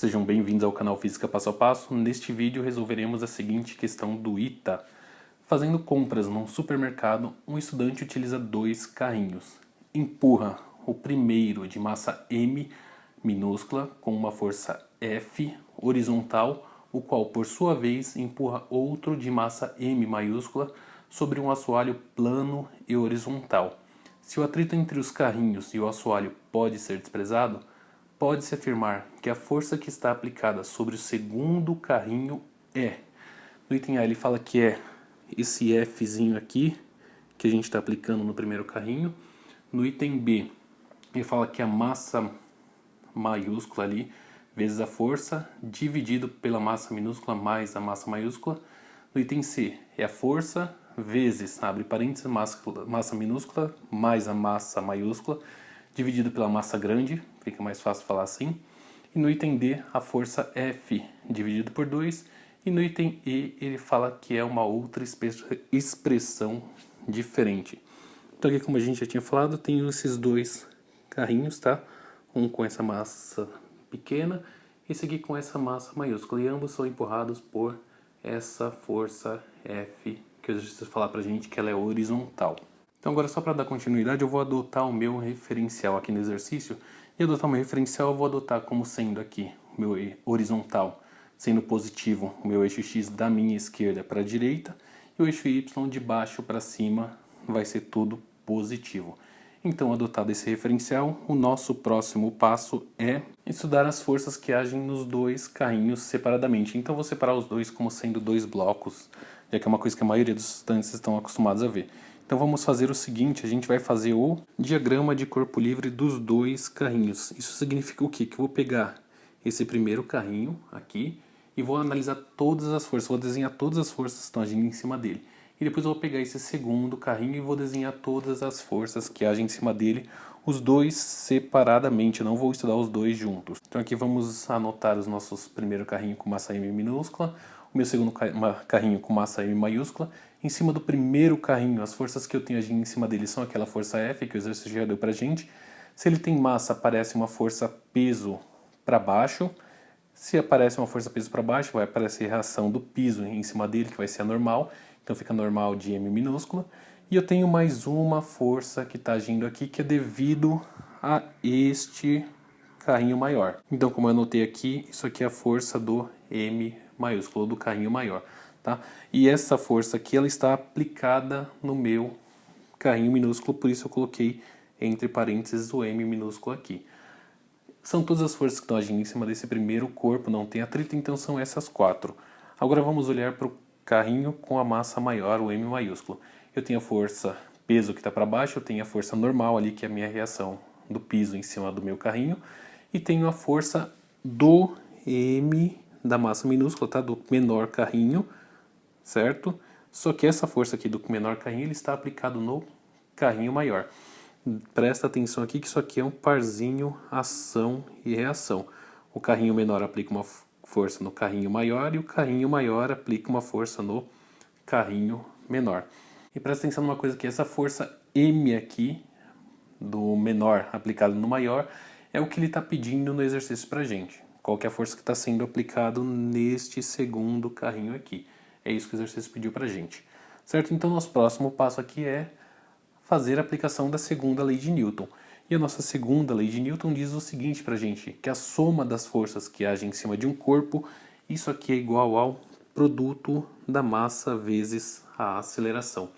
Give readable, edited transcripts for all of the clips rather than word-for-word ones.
sejam bem-vindos ao canal Física Passo a Passo. Neste vídeo resolveremos a seguinte questão do ITA. Fazendo compras num supermercado, um estudante utiliza dois carrinhos. Empurra o primeiro de massa M minúscula com uma força F horizontal, o qual por sua vez empurra outro de massa M maiúscula sobre um assoalho plano e horizontal. Se o atrito entre os carrinhos e o assoalho pode ser desprezado, pode-se afirmar que a força que está aplicada sobre o segundo carrinho é... No item A ele fala que é esse Fzinho aqui, que a gente está aplicando no primeiro carrinho. No item B, ele fala que a massa maiúscula ali, vezes a força, dividido pela massa minúscula mais a massa maiúscula. No item C, é a força vezes, abre parênteses, massa minúscula mais a massa maiúscula, dividido pela massa grande, fica mais fácil falar assim. E no item D, a força F dividido por 2. E no item E, ele fala que é uma outra expressão diferente. Então aqui, como a gente já tinha falado, tem esses dois carrinhos, tá? Um com essa massa pequena e esse aqui com essa massa maiúscula. E ambos são empurrados por essa força F, que eu preciso falar pra gente que ela é horizontal. Então agora, só para dar continuidade, eu vou adotar o meu referencial aqui no exercício. E adotar o meu referencial eu vou adotar como sendo aqui o meu horizontal, sendo positivo o meu eixo X da minha esquerda para a direita, e o eixo Y de baixo para cima vai ser tudo positivo. Então, adotado esse referencial, o nosso próximo passo é estudar as forças que agem nos dois carrinhos separadamente. Então, vou separar os dois como sendo dois blocos, já que é uma coisa que a maioria dos estudantes estão acostumados a ver. Então vamos fazer o seguinte, a gente vai fazer o diagrama de corpo livre dos dois carrinhos. Isso significa o quê? Que eu vou pegar esse primeiro carrinho aqui e vou analisar todas as forças, vou desenhar todas as forças que estão agindo em cima dele. E depois eu vou pegar esse segundo carrinho e vou desenhar todas as forças que agem em cima dele, os dois separadamente, eu não vou estudar os dois juntos. Então aqui vamos anotar os nossos primeiro carrinho com massa M minúscula, o meu segundo carrinho com massa M maiúscula. Em cima do primeiro carrinho, as forças que eu tenho agindo em cima dele são aquela força F, que o exercício já deu pra gente. Se ele tem massa, aparece uma força peso para baixo. Se aparece uma força peso para baixo, vai aparecer a reação do piso em cima dele, que vai ser a normal. Então fica normal de M minúscula. E eu tenho mais uma força que está agindo aqui, que é devido a este carrinho maior. Então, como eu anotei aqui, isso aqui é a força do M maiúsculo, do carrinho maior. Tá? E essa força aqui ela está aplicada no meu carrinho minúsculo, por isso eu coloquei entre parênteses o M minúsculo aqui. São todas as forças que estão agindo em cima desse primeiro corpo, não tem atrito, então são essas quatro. Agora vamos olhar para o carrinho com a massa maior, o M maiúsculo. Eu tenho a força peso que está para baixo, eu tenho a força normal ali, que é a minha reação do piso em cima do meu carrinho, e tenho a força do M da massa minúscula, tá? Do menor carrinho, certo? Só que essa força aqui do menor carrinho ele está aplicado no carrinho maior. Presta atenção aqui que isso aqui é um parzinho ação e reação. O carrinho menor aplica uma força no carrinho maior e o carrinho maior aplica uma força no carrinho menor. E presta atenção numa coisa aqui, essa força M aqui, do menor aplicado no maior, é o que ele está pedindo no exercício pra gente. Qual que é a força que está sendo aplicado neste segundo carrinho aqui. É isso que o exercício pediu pra gente. Certo? Então, nosso próximo passo aqui é fazer a aplicação da segunda lei de Newton. E a nossa segunda lei de Newton diz o seguinte pra gente, que a soma das forças que agem em cima de um corpo, isso aqui é igual ao produto da massa vezes a aceleração.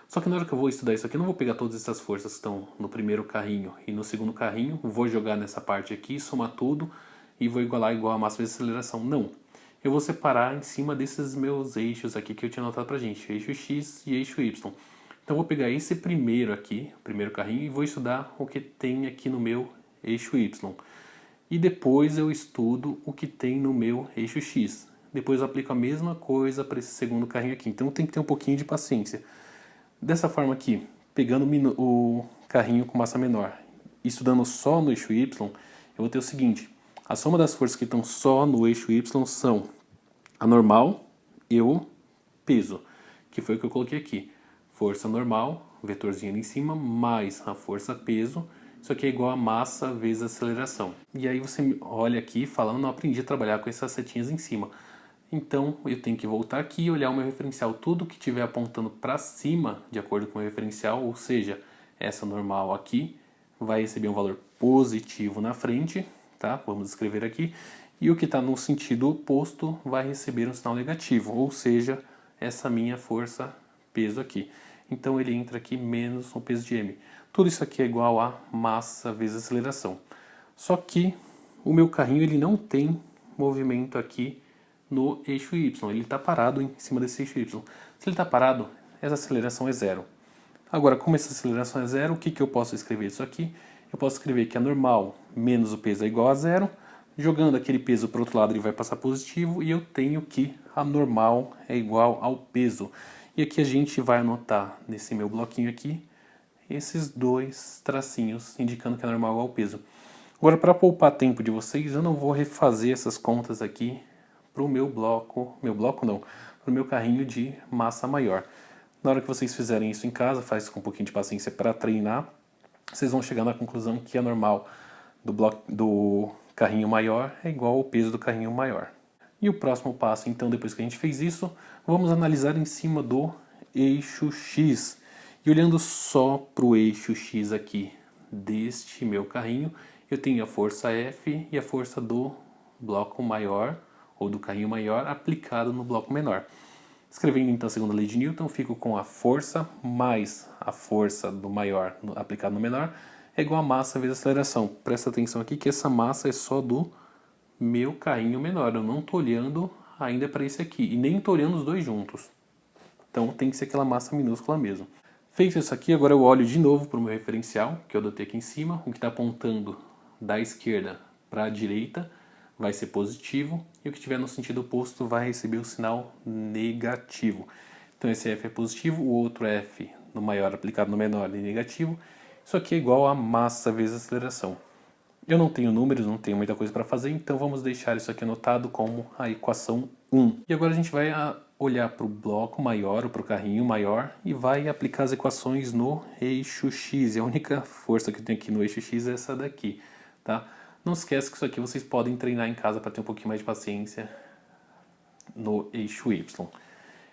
Só que na hora que eu vou estudar isso aqui, eu não vou pegar todas essas forças que estão no primeiro carrinho e no segundo carrinho, vou jogar nessa parte aqui, somar tudo e vou igualar igual a massa vezes a aceleração. Não. Eu vou separar em cima desses meus eixos aqui que eu tinha anotado pra gente, eixo X e eixo Y. Então eu vou pegar esse primeiro aqui, o primeiro carrinho, e vou estudar o que tem aqui no meu eixo Y. E depois eu estudo o que tem no meu eixo X. Depois eu aplico a mesma coisa para esse segundo carrinho aqui. Então tem que ter um pouquinho de paciência. Dessa forma aqui, pegando o carrinho com massa menor, estudando só no eixo Y, eu vou ter o seguinte. A soma das forças que estão só no eixo Y são a normal e o peso, que foi o que eu coloquei aqui. Força normal, vetorzinho ali em cima, mais a força peso, Isso aqui é igual a massa vezes aceleração. E aí você olha aqui falando, não aprendi a trabalhar com essas setinhas em cima. Então eu tenho que voltar aqui e olhar o meu referencial. Tudo que estiver apontando para cima, de acordo com o meu referencial, ou seja, essa normal aqui, vai receber um valor positivo na frente, tá? Vamos escrever aqui. E o que está no sentido oposto vai receber um sinal negativo, ou seja, essa minha força peso aqui. Então ele entra aqui menos o peso de m. Tudo isso aqui é igual a massa vezes aceleração. Só que o meu carrinho ele não tem movimento aqui no eixo y. Ele está parado em cima desse eixo y. Se ele está parado, essa aceleração é zero. Agora, como essa aceleração é zero, o que eu posso escrever isso aqui? Eu posso escrever que a normal menos o peso é igual a zero. Jogando aquele peso para o outro lado, ele vai passar positivo. E eu tenho que a normal é igual ao peso. E aqui a gente vai anotar nesse meu bloquinho aqui esses dois tracinhos indicando que a normal é igual ao peso. Agora, para poupar tempo de vocês, eu não vou refazer essas contas aqui para o meu bloco não, para o meu carrinho de massa maior. Na hora que vocês fizerem isso em casa, faz com um pouquinho de paciência para treinar, vocês vão chegar na conclusão que a normal do carrinho maior é igual ao peso do carrinho maior. E o próximo passo, então, depois que a gente fez isso, vamos analisar em cima do eixo X. E olhando só para o eixo X aqui deste meu carrinho, eu tenho a força F e a força do bloco maior, ou do carrinho maior, aplicado no bloco menor. Escrevendo então a segunda lei de Newton, fico com a força mais a força do maior aplicado no menor é igual a massa vezes a aceleração. Presta atenção aqui que essa massa é só do meu carrinho menor. Eu não estou olhando ainda para esse aqui e nem estou olhando os dois juntos. Então tem que ser aquela massa minúscula mesmo. Feito isso aqui, agora eu olho de novo para o meu referencial, que eu adotei aqui em cima. O que está apontando da esquerda para a direita vai ser positivo, e o que estiver no sentido oposto vai receber o sinal negativo. Então esse F é positivo, o outro F no maior aplicado no menor é negativo. Isso aqui é igual a massa vezes aceleração. Eu não tenho números, não tenho muita coisa para fazer, então vamos deixar isso aqui anotado como a equação 1. E agora a gente vai olhar para o bloco maior, ou para o carrinho maior, e vai aplicar as equações no eixo X. E a única força que eu tenho aqui no eixo X é essa daqui, tá? Não esquece que isso aqui vocês podem treinar em casa para ter um pouquinho mais de paciência no eixo Y.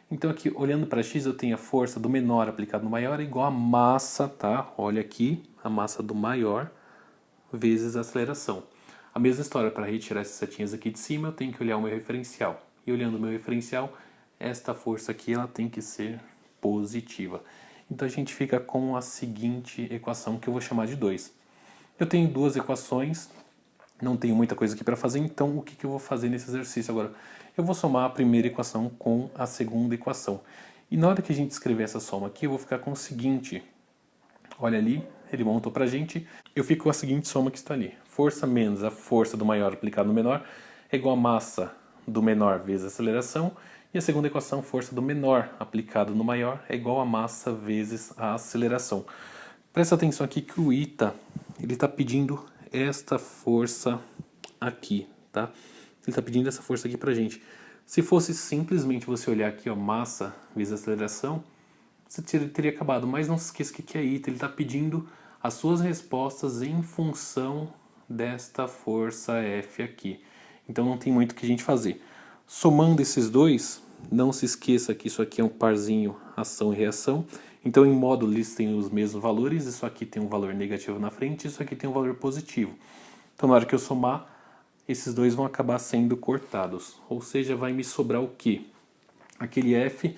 Então aqui, olhando para X, eu tenho a força do menor aplicado no maior igual a massa, tá? Olha aqui, a massa do maior vezes a aceleração. A mesma história, para retirar essas setinhas aqui de cima, eu tenho que olhar o meu referencial. E olhando o meu referencial, esta força aqui ela tem que ser positiva. Então a gente fica com a seguinte equação que eu vou chamar de 2. Eu tenho duas equações, não tenho muita coisa aqui para fazer, então o que eu vou fazer nesse exercício agora? Eu vou somar a primeira equação com a segunda equação. E na hora que a gente escrever essa soma aqui, eu vou ficar com o seguinte. Olha ali, ele montou pra gente. Eu fico com a seguinte soma que está ali. Força menos a força do maior aplicado no menor é igual a massa do menor vezes a aceleração. E a segunda equação, força do menor aplicado no maior é igual a massa vezes a aceleração. Presta atenção aqui que o ITA, ele está pedindo esta força aqui, tá? Ele está pedindo essa força aqui pra gente. Se fosse simplesmente você olhar aqui, ó, massa vezes aceleração, você teria acabado. Mas não se esqueça que é ITA, ele está pedindo as suas respostas em função desta força F aqui. Então não tem muito o que a gente fazer. Somando esses dois, não se esqueça que isso aqui é um parzinho ação e reação. Então em módulo eles têm os mesmos valores, isso aqui tem um valor negativo na frente, isso aqui tem um valor positivo. Então na hora que eu somar, esses dois vão acabar sendo cortados. Ou seja, vai me sobrar o quê? Aquele F.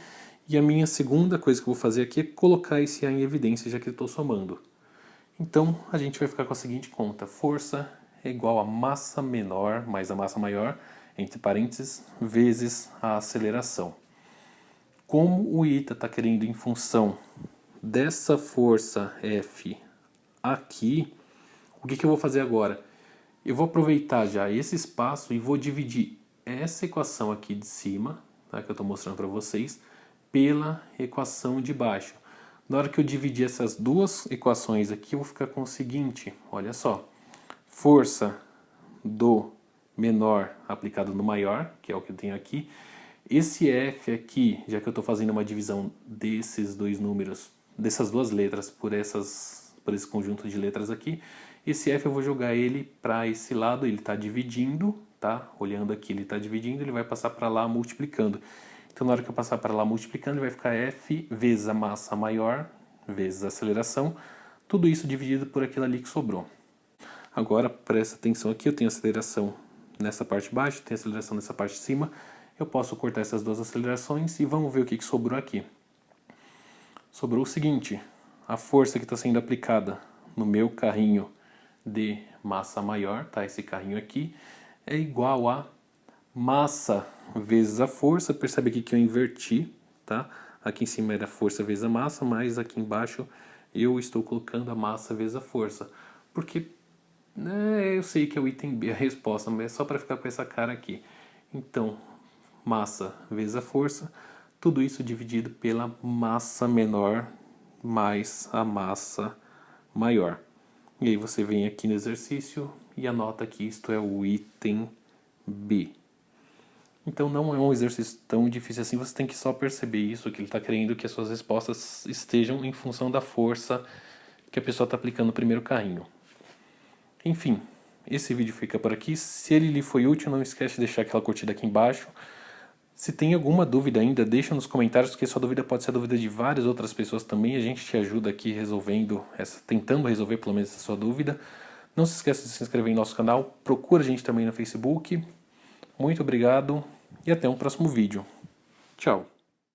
E a minha segunda coisa que eu vou fazer aqui é colocar esse A em evidência, já que eu estou somando. Então a gente vai ficar com a seguinte conta. Força é igual a massa menor mais a massa maior, entre parênteses, vezes a aceleração. Como o ITA está querendo em função dessa força F aqui, o que eu vou fazer agora? Eu vou aproveitar já esse espaço e vou dividir essa equação aqui de cima, tá, que eu estou mostrando para vocês, pela equação de baixo. Na hora que eu dividir essas duas equações aqui, eu vou ficar com o seguinte, olha só. Força do menor aplicado no maior, que é o que eu tenho aqui. Esse F aqui, já que eu estou fazendo uma divisão desses dois números, dessas duas letras por essas por esse conjunto de letras aqui. Esse F eu vou jogar ele para esse lado, ele está dividindo, tá? Olhando aqui, ele está dividindo, ele vai passar para lá multiplicando. Então, na hora que eu passar para lá multiplicando, ele vai ficar F vezes a massa maior, vezes a aceleração, tudo isso dividido por aquilo ali que sobrou. Agora, presta atenção aqui, eu tenho aceleração nessa parte de baixo, tenho aceleração nessa parte de cima. Eu posso cortar essas duas acelerações e vamos ver o que sobrou aqui. Sobrou o seguinte, a força que está sendo aplicada no meu carrinho de massa maior, tá? Esse carrinho aqui, é igual a massa vezes a força. Percebe aqui que eu inverti, tá? Aqui em cima era força vezes a massa, mas aqui embaixo eu estou colocando a massa vezes a força. Porque eu sei que é o item B a resposta, mas é só para ficar com essa cara aqui. Então, massa vezes a força, tudo isso dividido pela massa menor mais a massa maior. E aí você vem aqui no exercício e anota que isto é o item B. Então não é um exercício tão difícil assim, você tem que só perceber isso, que ele está querendo que as suas respostas estejam em função da força que a pessoa está aplicando no primeiro carrinho. Enfim, esse vídeo fica por aqui. Se ele lhe foi útil, não esquece de deixar aquela curtida aqui embaixo. Se tem alguma dúvida ainda, deixa nos comentários, porque sua dúvida pode ser a dúvida de várias outras pessoas também. A gente te ajuda aqui tentando resolver pelo menos essa sua dúvida. Não se esqueça de se inscrever em nosso canal, procura a gente também no Facebook. Muito obrigado e até um próximo vídeo. Tchau!